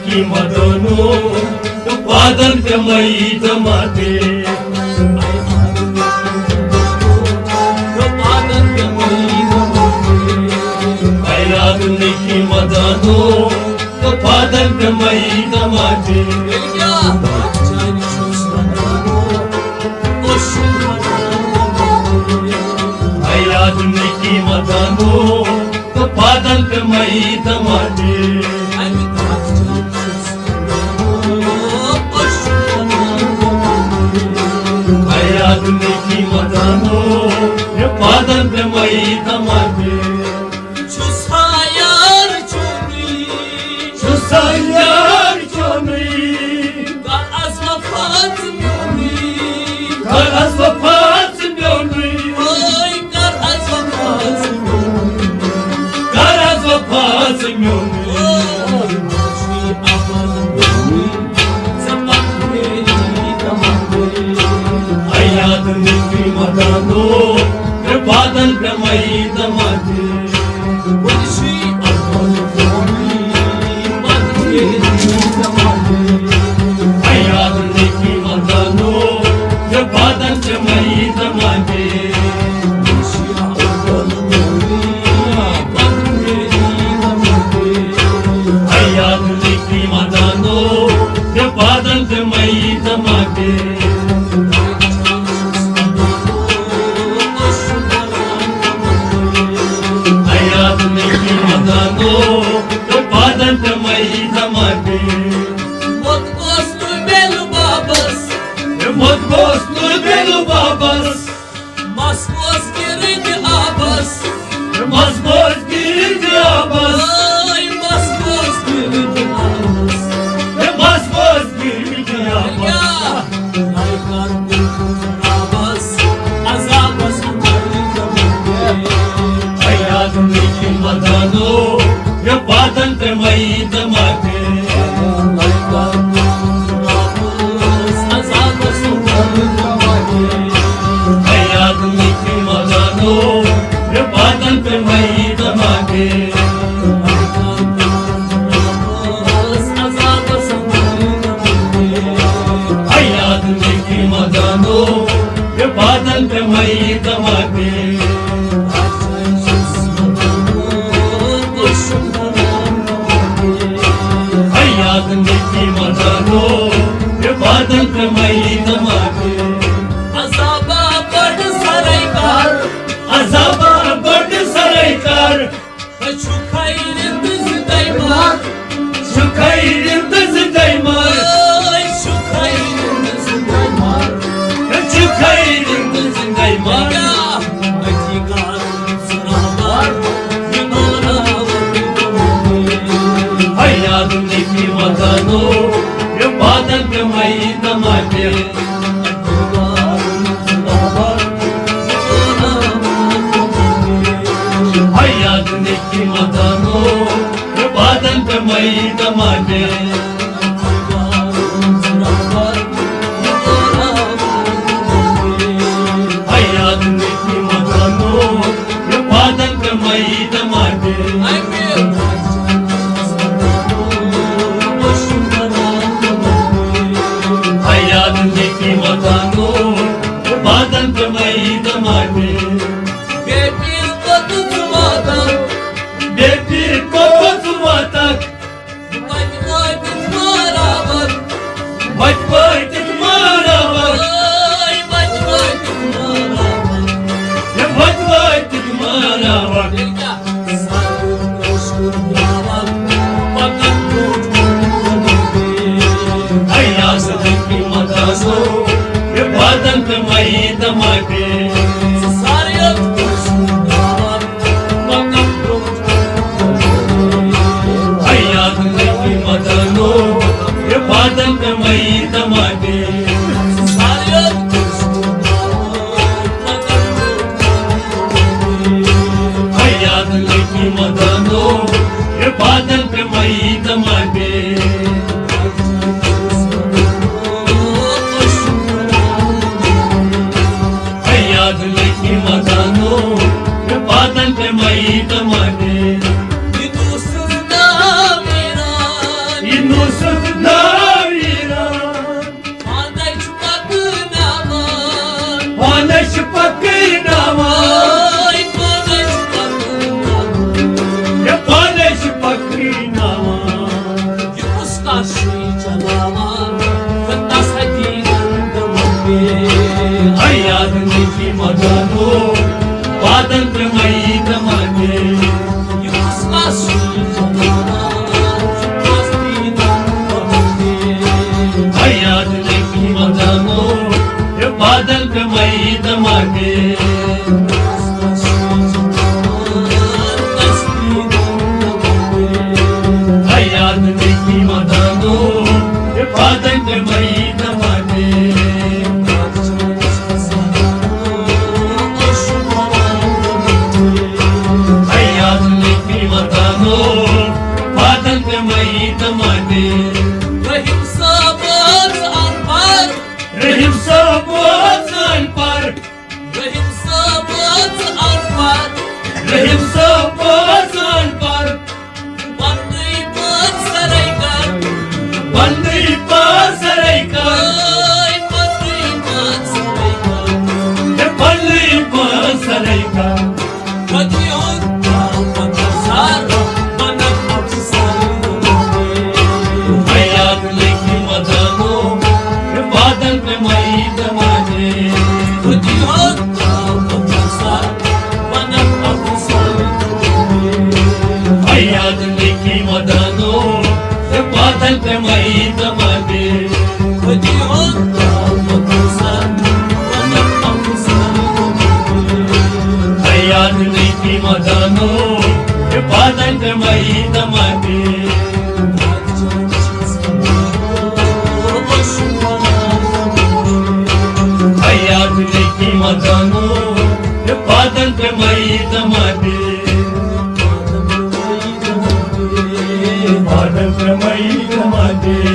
की मदनो बादल पे मई दमाते की मदनो बादल पे मई दमाते की मदनो बादल पे मई दमाते की मदनो बादल पे मई दमाते Sayar çömri Garaz vafatım yolri Garaz vafatım yolri Oy garaz vafatım yolri Garaz vafatım yolri Oy moşi amalım yolri Zaman beni tamamdır Hayatın ki madano Ve badal pe mai damade Moşi amalım yolri की मदनो जो बादल से मई दमाते की मदनो जो बादल से मई दमाते की मदनो जो बादल से मई दमाते Mot gostul belu babas Mas gos girdi abas Mas gos girdi abas Ay mas gos girdi abas Mas gos girdi abas Ay karbi abas Azabas Hayatım ki madano Ya badan pe mai damate Ay karbi की मदनो ये बादल पे मई दमाके की मदनो ये बादल पे मई दमाके की मदनो ये बादल पे मई दमाके Azaba bad saraykar Şu kayrınız daymar Şu kayrınız daymar Şu kayrınız daymar Şu kayrınız daymar Acıgar sıralar Yunana Hayatımdaki madano Ya badal pe mai damate की मदनो बादल पे मई दमाते की मदनो बादल पे मई दमाते की मदनो बादल पे मई दमाते Bepir kokot vatak Vatvatit maravat Vatvatit maravat Vatvatit maravat Vatvatit maravat Sarın aşkın yavat Fakat Hayatındaki madano Badan pe mai damate Sarın मदनो ये बादल पे मई दमाते की मदनो ये बादल पे मई दमाते की मदनो ये बादल पे मई दमाते स्वातंत्र्यमयी समाधे याद नहीं की मदानो स्वातंत्र्यमयी समाधे याद नहीं की मदानो स्वातंत्र्यमयी समाधे स्वातंत्र्यमयी समाधे